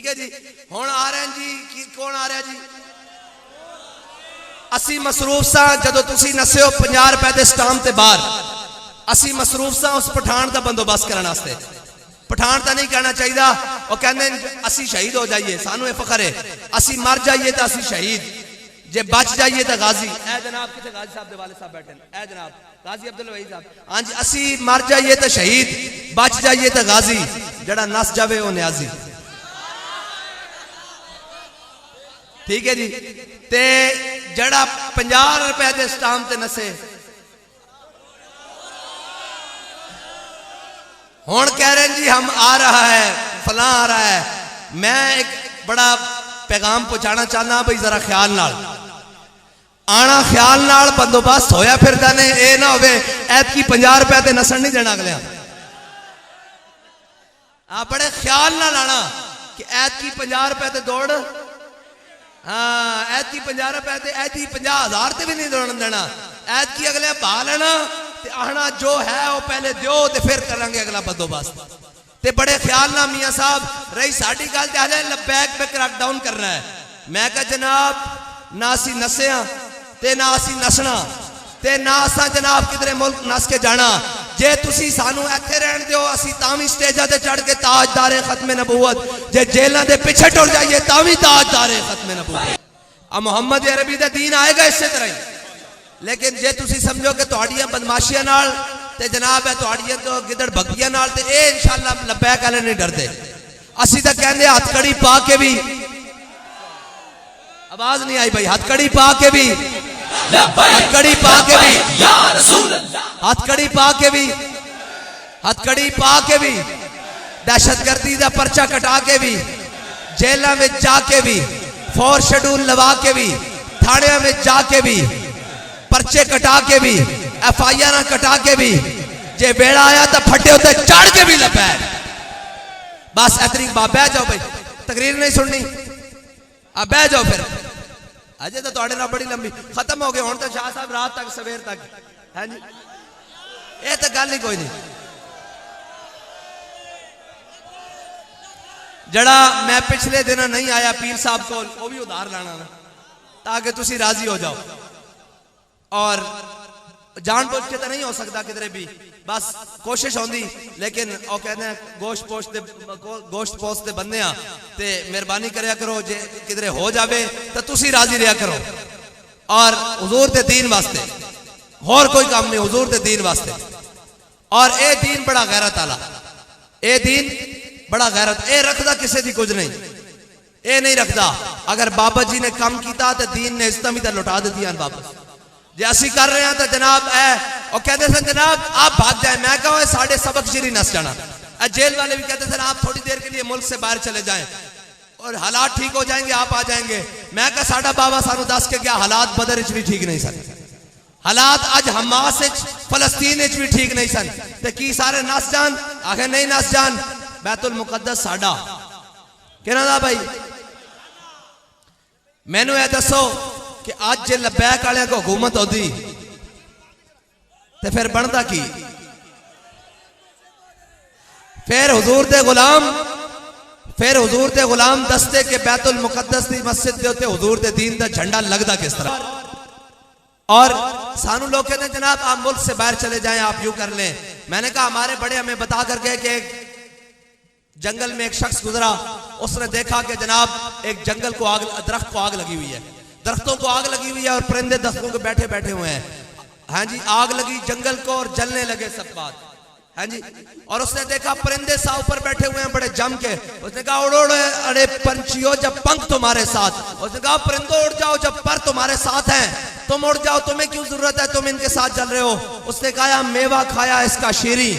ठीक है जी। हुण आ रहे हैं जी, कौन आ रहा जी? असी मसरूफ सा जदों तुसी नसे हो 50 रुपए के स्टाम ते बाहर, असी मसरूफ सा उस पठान का बंदोबस्त करने वास्ते। पठान तो नहीं कहना चाहिए, वो कहते असी शहीद हो जाइए, सानू फखर है, असी मर जाइए तो असी शहीद, जे बच जाइए तो गाजी। ए जनाब कितने गाजी साहब दे वाले साहब बैठे हैं, ए जनाब गाजी अब्दुल वहीद साहब। हाँ जी, असी मर जाइए तो शहीद, बच जाइए तो गाजी, जड़ा नस जावे वो न्याजी। ठीक है जी। ते जड़ा 50 रुपए के स्टाम ते नसे, हुण कह रहे हैं जी हम आ रहा है, फलां आ रहा है। मैं एक बड़ा पैगाम पहुंचाना चाहना भाई, जरा ख्याल नाल आना, ख्याल नाल बंदोबस्त होया फिरदा ने, ए ना होवे ऐतकी 50 रुपए ते नसन नहीं देना अगले। आप बड़े ख्याल नाल आना कि ऐतकी 50 रुपए ते दौड़, हाँ ऐतकी 50 रुपए ते, ऐतकी 50,000 ते भी नहीं दौड़न देना, ऐतकी अगले पा लेना ते आना जो है वो पहले दो ते फिर करांगे अगला बंदोबस्त। ते बड़े ख्याल ना मियां साहब रही साड़ी गल ते हले लबैक पे क्रैकडाउन करना है। मैं कहा जनाब ना असी नसिया ते ना असी नसना ते ना असा जनाब किधरे मुल्क नस के जाना। जे तुसी सानू इत्थे रहन दिओ असी तावी स्टेजा ते चढ़ के ताजदारे खत्मे नबूवत, जे जेलां दे पीछे टुर जाइए तावी ताजदारे खत्मे नबूवत। अब मोहम्मद अरबी दा दीन आएगा इसे तरह ही। लेकिन जे तुसी समझो कि तुहाडियां बदमाशियां नाल ते जनाब है तुहाडियां तो गिदड़ भगियां नाल ते ए इंशाअल्लाह लबैक वाले नहीं डरदे। असी तो कहंदे हथकड़ी पा के भी, आवाज नहीं आई भाई, हथकड़ी पा के भी, हथकड़ी पा के भी, हथकड़ी पा के भी, हथकड़ी पा के भी, दहशतगर्दी का पर्चा कटा के भी, जेलों में जाके भी, 4 शेड्यूल लगा के भी, थाने में जाके भी, पर्चे कटा के भी, FIR कटा के भी, जे बेड़ा आया तो फटे होते चढ़ के भी लपैक। बस इतनी बात, बह जाओ भाई, तकरीर नहीं सुननी, अब बह जाओ फिर। अजय तो थोड़े ना बड़ी लंबी खत्म हो गए, हुण तो शाह साहब रात तक सवेर तक है जी, ये तो गल ही कोई नहीं। जड़ा मैं पिछले दिन नहीं आया पीर साहब को, वो भी उधार लाना ताकि तुसी राजी हो जाओ। और जान बुझ के तो नहीं हो सकता किधरे भी, बस कोशिश होंदी, लेकिन वो कहते हैं गोश्त पोस्ट दे बंदे आ ते मेहरबानी करया करो, जे किधरे हो जावे तो तुसी राजी रहा करो। और हुजूर दे दीन वास्ते और कोई काम नहीं, हुजूर दे दीन वास्ते। और ए दीन बड़ा गैरत आला, ए दीन बड़ा गैरत, ए रखदा किसी दी कुछ नहीं, ए नहीं रखदा। अगर बाबा जी ने कम किया तो दीन ने इज्जत भी तो लुटा दी वापस। जे असी कर रहे हैं तो जनाब और कहते थे जनाब आप भाग जाए, मैं कहा साढ़े सबक श्री नस जाना। जेल वाले भी कहते थे आप थोड़ी देर के लिए मुल्क से बाहर चले जाएं और हालात ठीक हो जाएंगे, आप आ जाएंगे। मैं कहा साडा बाबा सानू दस के क्या हालात बदर भी ठीक नहीं सन, हालात अज हमास फलस्तीन भी ठीक नहीं सन, तो की सारे नस जान? आखिर नहीं नस जान। बैतुल मुकद्दस साडा कहना था भाई, मैनू यह दसो कि आज जे लबैक वाले को हुकूमत होती तो फिर बनता की? फिर हुजूर दे गुलाम दसते के बैतुल मुकद्दस की मस्जिद के उत्ते हुजूर दे दीन दा झंडा लगदा किस तरह? और सानू लोग कहते हैं जनाब आप मुल्क से बाहर चले जाएं, आप यूं कर लें। मैंने कहा हमारे बड़े हमें बता कर गए कि जंगल में एक शख्स गुजरा, उसने देखा कि जनाब एक जंगल को आग, दरख्त को आग लगी हुई है, दरख्तों को आग लगी हुई है और परिंदे दरख्तों के बैठे बैठे हुए हैं। हाँ जी, आग लगी जंगल को और जलने लगे सब बात। हाँ जी, और उसने देखा परिंदे सा ऊपर बैठे हुए हैं बड़े जम के। उसने कहा उड़ो अरे पंछियों जब पंख तुम्हारे साथ, उसने कहा परिंदों उड़ जाओ जब पर तुम्हारे साथ हैं, तुम उड़ जाओ, तुम्हें क्यों जरूरत है, तुम इनके साथ चल रहे हो। उसने कहा मेवा खाया इसका शीरी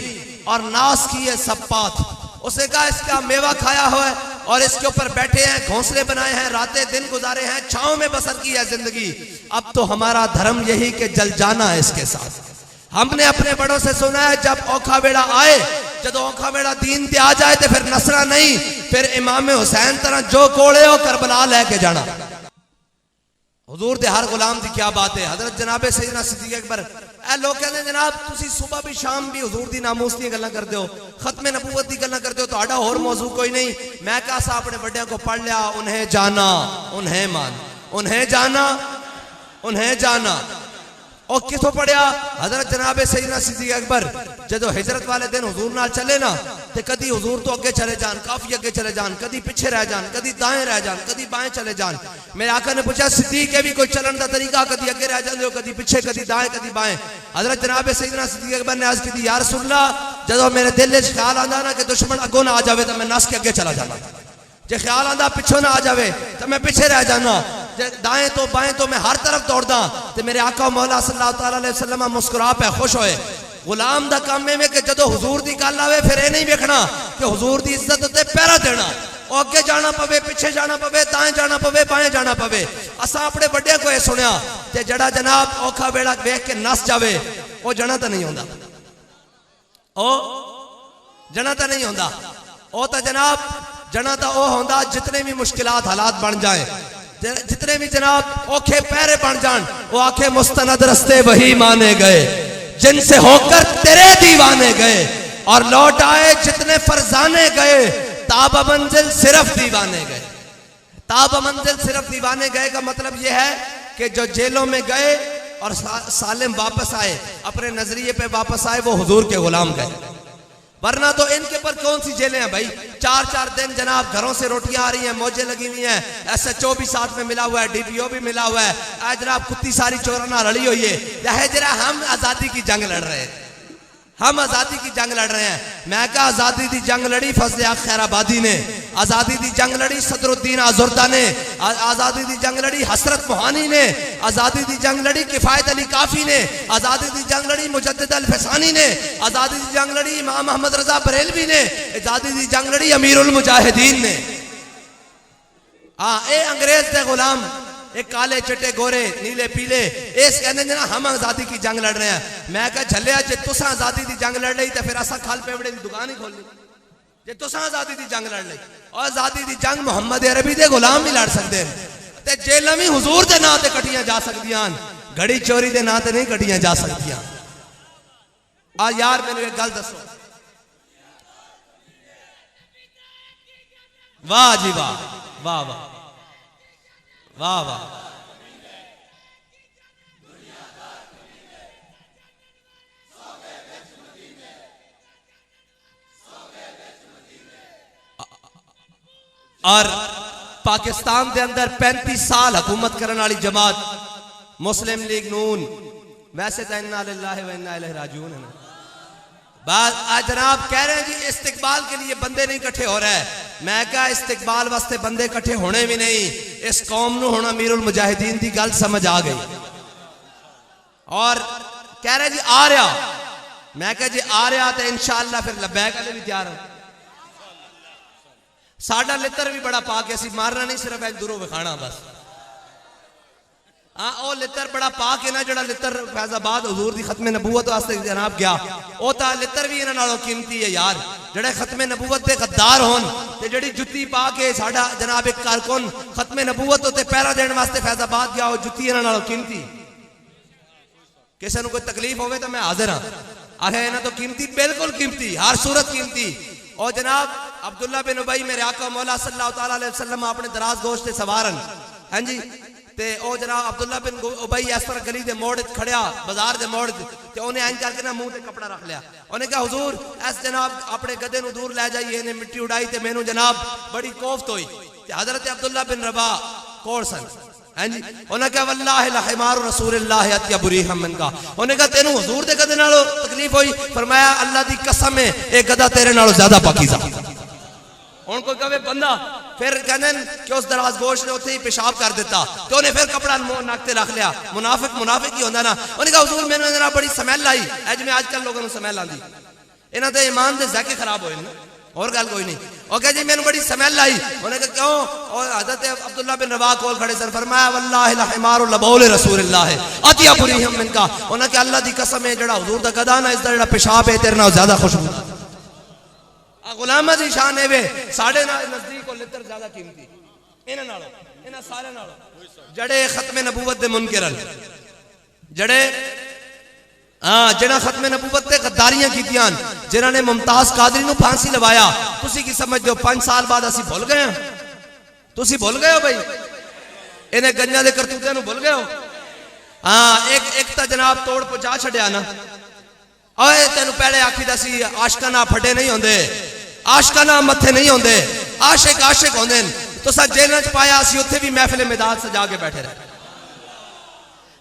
और नाश की है सब पात। उसने कहा इसका मेवा खाया हुआ है और इसके ऊपर बैठे हैं, घोंसले बनाए हैं, रातें दिन गुजारे हैं, छांव में बसर की है जिंदगी। अब तो हमारा धर्म यही कि जल जाना है इसके साथ। हमने अपने बड़ों से सुना है जब औखा बेड़ा आए, जब औखा बेड़ा दीन ते आ जाए तो फिर नसरा नहीं, फिर इमाम हुसैन तरह जो कोड़े हो करबला लेके जाना। हुजूर दे हर गुलाम की क्या बात है। हजरत जनाबे सैयदना सिद्दीक अकबर लोग कहते जनाब तुसी सुबह भी शाम भी हुजूर दी नामूस दी गल्लां करदे हो, खत्मे नबूवत दी गल्लां करदे हो, तुहाडा होर मौजू कोई नहीं। मैं कहा सा अपने बड़ियां को पढ़ लिया, उन्हें जाना उन्हें मान, उन्हें जाना उन्हें जाना। और किथों पढ़िया? हजरत जनाब सैयदना सिद्दीक अकबर जो हिजरत वाले दिन हुजूर नाल चले ना, ते कदी हुजूर तो अगे चले जान, काफी अगे चले जान, कदी पीछे रह जान, कदी दाएं रह जान, कदी बाएं चले जान। मेरे आका ने पूछा सिद्दीक है भी कोई चलन का तरीका, कदी अगे रह जाते हो, कदी पीछे, कदी दाएं कदी बाएं। हजरत जनाब सैयदना सिद्दीक अकबर ने अर्ज की या रसूलल्लाह, जो मेरे दिल में ख्याल आता ना कि दुश्मन अगों ना आ जाए तो मैं नस के अगे चला जाना, जो ख्याल आता पिछों ना आ जाए तो मैं पीछे रह जाना, दाएं तो बाएं तो मैं हर तरफ दौड़दा। तो मेरे आका मौला सल्लल्लाहु अलैहि वसल्लम मुस्कुरा पे खुश होए। गुलाम दा काम है कि जदों हुजूर दी गल आवे फिर ये नहीं देखना कि हुजूर दी इज्जत उत्ते पहरा देना, और अगे जाना पवे, पीछे जाना पवे, दाएं जाना पवे, बाएं जाना पवे। असा अपने बड़े को यह सुनिया कि जड़ा जनाब औखा वेला वेख के नस जावे वो जना तो नहीं होंदा, ओ जना तो नहीं होंदा, ओ तो जनाब जना तो वह होंदा जितने भी मुश्किलात हालात बन जाए, जितने भी जनाब औखे पैरे बन जान, वो आखे मुस्तनद रस्ते वही माने गए जिनसे होकर तेरे दीवाने गए, और लौट आए जितने फरजाने गए, ताब मंजिल सिर्फ दीवाने गए। ताब मंजिल सिर्फ दीवाने गए का मतलब यह है कि जो जेलों में गए और सालिम वापस आए, अपने नजरिए पे वापस आए, वो हुजूर के गुलाम गए। वरना तो इनके पर कौन सी जेलें हैं भाई? 4-4 दिन जनाब घरों से रोटियां आ रही हैं, मौजें लगी हुई हैं, SHO भी साथ में मिला हुआ है, DPO भी मिला हुआ है, आज जनाब कुत्ती सारी चोराना रली हुई है जरा हम आजादी की जंग लड़ रहे हैं, हम आजादी की जंग लड़ रहे हैं। मैं कहा आजादी की जंग लड़ी फजल खैराबादी ने, आजादी की जंग लड़ी सदरुद्दीन आजुर्दा ने, आजादी की जंग लड़ी हसरत मोहानी ने, आजादी की जंग लड़ी किफायत अली काफी ने, आजादी की जंग लड़ी मुजद्दिद अल फसानी ने, आजादी की जंग लड़ी इमाम मोहम्मद रजा बरेलवी ने, आजादी की जंग लड़ी अमीरुल मुजाहिदीन ने। ए अंग्रेज दे गुलाम, एक काले चिट्टे गोरे नीले पीले, इस कहने ना हम आजादी की जंग लड़ रहे हैं। मैं कहा झलिया जे तुसा आजादी की जंग लड़ रही तो फिर असा खाल पेवड़े की दुकान ही खोल ली, जे तुसा आजादी की जंग लड़ ली। और आजादी की जंग मोहम्मद अरबी दे गुलाम भी लड़ सकते हैं, ते जेल भी हुजूर के नां ते कटियां जा सकदियां, घड़ी चोरी के नां ते नहीं कटियां जा सकदियां। आ यार मैंने एक गल दसो, वाह जी वाह, वाह वाह वाह वाह। और पाकिस्तान के अंदर 35 साल हुकूमत करने वाली जमात मुस्लिम लीग नून, वैसे तो इन्ना लिल्लाहि व इन्ना इलैहि राजिऊन है ना, बात आज जनाब कह रहे हैं जी इस्तिकबाल के लिए बंदे नहीं इकट्ठे हो रहे हैं। मैं कहा इस्तिकबाल वास्ते बंदे इकट्ठे होने भी नहीं, इस कौम नूं हुण अमीरुल मुजाहिदीन की गल समझ आ गई। और कह रहे जी आ रहा, मैं कहा जी आ रहा तो इंशाअल्लाह फिर लब्बैक वाले भी तैयार हो। साडा लित्र भी बड़ा पा के असीं मारना नहीं, सिर्फ एक दूरों विखाना बस। हाँ वो लित्र बड़ा पा के ना, जड़ा लित्र फैजाबाद हुजूर दी खत्मे नबूवत वास्ते जनाब गया, वो तो लित्र भी इन्हां नालों कीमती है यार। जड़े खत्मे नबूवत के गद्दार होन ते जड़ी जुत्ती पा के साडा जनाब एक कारकुन खत्मे नबूवत उत्ते पहरा देने वास्ते फैजाबाद गया, वो जुत्ती इन्हां नालों कीमती। किसी को कोई तकलीफ होवे तो मैं हाजिर हाँ, आखे इन्हां तो कीमती, बिल्कुल कीमती, हर सूरत कीमती। और जनाब अब्दुल्ला बिन उबई मेरे आका मौला सल्लल्लाहु अलैहि वसल्लम अपने दराज गोश्त से सवारन, हाँ जी, ते ओ जनाब अब्दुल्ला बिन उबई इस तरह गली दे मोड़ खड़िया, बाजार दे मोड़ ते उन्हें इंज करके ना मुंह ते कपड़ा रख लिया। उन्हें कहा हुजूर ऐस जनाब अपने गधे नूं दूर लै जाइए, इन्हें मिट्टी उड़ाई ते मैनू जनाब बड़ी कोफ्त हुई। ते हजरत अब्दुल्ला बिन रबा कोल सन, हाँ जी, उन्हें कहा वल्लाहि लहिमारु रसूलिल्लाह अत्यबु रिहम मिनका। उन्हें कहा तेनू हुजूर दे गधे नालों तकलीफ हुई? फरमाया अल्लाह दी कसम है ये गधा तेरे नालों ज्यादा पाकीज़ा। हुण कोई कहे बंदा फिर कहने कि उस दराज गोश ने उत्थे ही पेशाब कर दिता, तो उन्हें फिर कपड़ा नाक ते रख लिया। मुनाफिक ही होंदा ना। उन्हें कहा हुजूर मैनू जरा बड़ी स्मैल आई, अज में आजकल लोगों को स्मैल आती, इन्हां दे ईमान दे ज़ाके खराब होए ना, और गल कोई नहीं। और कह जी मैनू बड़ी स्मैल आई। उन्हें कहा क्यों? और हज़रत अब्दुल्ला बिन रवा कोल खड़े सर, फरमाया वल्लाहि लहिमारु लबौल रसूलिल्लाह अत्यबु रिहम मिनका। उन्हें कहा अल्लाह दी कसम है जड़ा हुजूर दा गधा ना, इसदा जड़ा पेशाब है तेरे नाल ज्यादा खुशबू। गुलामा दी शान है वे साढ़े नजदीक को लित्र ज्यादा कीमती इन्हां नालों, इन्हां सारे नालों। जड़े खत्मे नबूवत दे मुनकिर, जड़े हाँ जिन्हें खत्मे नबूवत ते गद्दारियां कीतियां, जिन्होंने मुमताज कादरी नूं फांसी लवाया, तुसी की समझदे हो 5 साल बाद असी भुल गए हैं? तुसी भुल गए हो भाई? इन्हें गंजा दे करतूते नूं भुल गए हो? हाँ एक तो जनाब तोड़ पहुंचा छड़िया ना। ओए तेन पहले आखी दसी आशका ना फटे नहीं होंगे, आशका ना मथे नहीं होंगे, आशिक आशिक होंगे। तो सा जेल च पाया, असी उत्थे भी महफिल मिदाद सजा के बैठे रहे।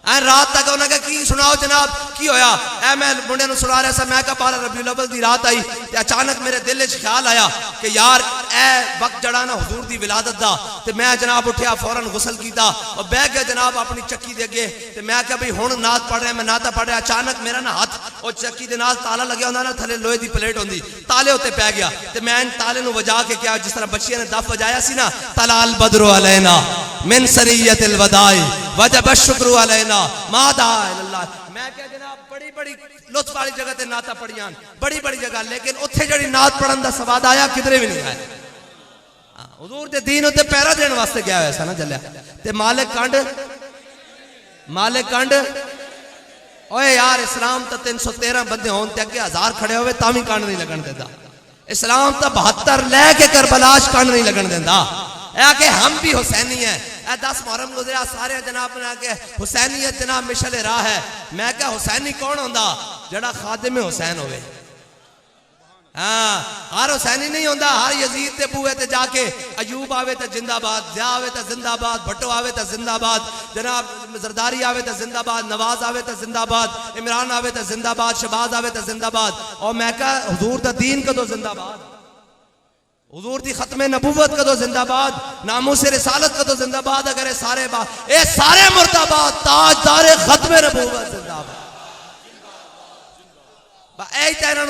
रात तक उन्हें की सुनाओ जनाब की होया। ऐ मैं मुंडे नूं सुना रहा सा, मैं कहा 12 रबीउल अव्वल दी रात आई ते अचानक मेरे दिल च ख्याल आया कि यार ए वक्त जड़ा ना हुजूर दी विलादत दा। ते मैं जनाब उठिया, फौरन गुसल कीता और बह गया जनाब अपनी चक्की दे अगे। ते मैं कहा भाई हुण नात पढ़ रहा, मैं नाता पढ़ रहा। अचानक मेरा ना हाथ और चक्की दे नाल ताला लग्या हुंदा ना, थले लोहे दी प्लेट होंदी, ताले उत्ते पै गया। ते मैं ताले नूं वजा के क्या जिस तरह बच्चियां ने दफ वजाया सी ना, तलाल बदरु अलैना मिन सरियतिल वदाई वजब शुक्र अलैना मादा अल्लाह। मैं क्या जनाब बड़ी बड़ी लुत्फ वाली जगह ते नाता पढ़ियां, बड़ी बड़ी जगह, लेकिन उत्थे जड़ी नात पढ़न दा सवाद आया किधरे भी नहीं आया। हुजूर दे दीन उत्ते पैरा देने वास्ते गया हुआ ना जलिया। ते मालिक कंड ओए यार इस्लाम तो 313 बंदे होन ते अगे 1000 खड़े होवे तां भी कंड नहीं लगन देता। इस्लाम तो 72 लेके करबलाश कंड नहीं लगन देता। कि हम भी हुसैनी है। 10 मुहर्रम गुजरा सारे जनाब बना के हुसैनियत जनाब मिशल राह है। मैं क्या हुसैनी कौन होंदा? जड़ा खादिम हुसैन होवे। हाँ हर हुसैनी नहीं होंदा, हर यजीद ते बूहे ते जाके अयूब आवे तो जिंदाबाद, ज़िया आवे तो जिंदाबाद, भट्टो आवे तो जिंदाबाद, जनाब जरदारी आवे तो जिंदाबाद, नवाज आवे तो जिंदाबाद, इमरान आवे तो जिंदाबाद, शहबाज आवे तो जिंदाबाद। और मैं क्या हुजूर दा दीन कदों जिंदाबाद, हुजूर दी खत्मे नबूवत कदों जिंदाबाद, नामूसे रिसालत कदों जिंदाबाद। अगर ये सारे मुर्दाबाद, ताजदारे खत्मे नबूवत जिंदाबाद।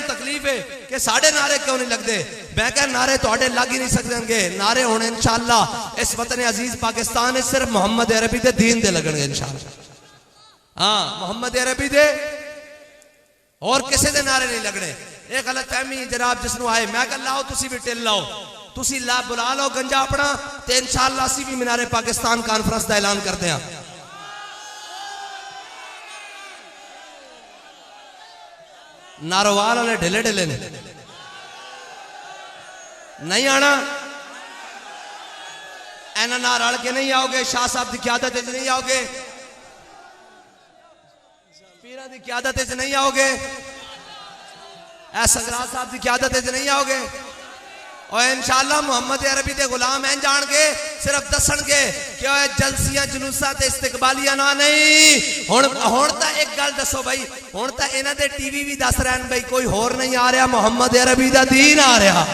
तकलीफ है कि साढ़े नारे क्यों नहीं लगते? मैं कह नारे थोड़े लग ही नहीं सकते, नारे होने इंशाअल्लाह इस वतन अजीज पाकिस्तान सिर्फ मोहम्मद अरबी दे दीन दे लगणगे इंशाअल्लाह। हाँ मोहम्मद अरबी दे और किसी दे नारे नहीं लगने। एक गलत फहमी जनाब जिसनों आए, मैं कह लाओ तुसी भी टिल लाओ, तुसी ला बुला लो गंजा अपना ते इंशाअल्लाह असी भी मीनारे पाकिस्तान कॉन्फ्रेंस का ऐलान करते हैं। नारोवाल वाले ढिले ढिले ने नहीं आना, एना ना रल के नहीं आओगे, शाह साहब की क्यादत नहीं आओगे, पीरा की क्यादत नहीं आओगे, संगराज साहब की क्यादत नहीं आओगे। और इंशाअल्लाह मोहम्मद अरबी दे गुलाम हैं जान के सिर्फ दसन के क्या जलसियां जुलूसा ते इस्तकबालियां ना नहीं। हुण तां एक गल दसो भाई, हुण तां इन्हां दे टीवी भी दस रहे हैं भाई कोई होर नहीं आ रहा, मोहम्मद अरबी दा दीन आ रहा।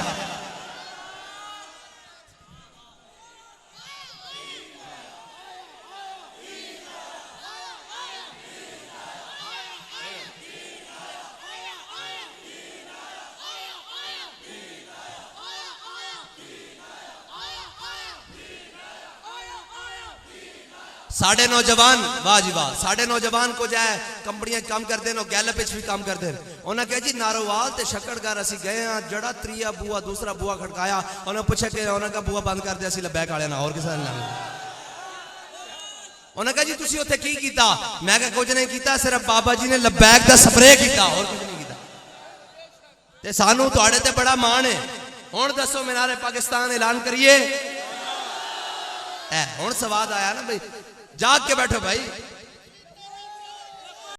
साढ़े नौजवान वाह जी वाह, साढ़े नौजवान को जाए कंपनियां काम करते हैं, गैलप भी काम करते हैं। उन्हें कहा जी नारोवाल ते शक्कड़गढ़ असी गए हैं, जड़ा त्रीया बुआ दूसरा बुआ खड़काया, उन्हें पूछा कि उन्हें कहा बुआ बंद कर दे असी लबैक वाले ना और किसी ने। उन्हें कहा जी तुसी उत्थे की कीता? मैं कहा कुछ नहीं कीता, सिर्फ बाबा जी ने लबैक दा स्प्रे कीता और कुछ नहीं कीता। ते सानू तुहाडे ते बड़ा मान है। हुण दसो मीनारे पाकिस्तान ऐलान करिए? हुण सवाद आया ना भाई, जाग के बैठो भाई।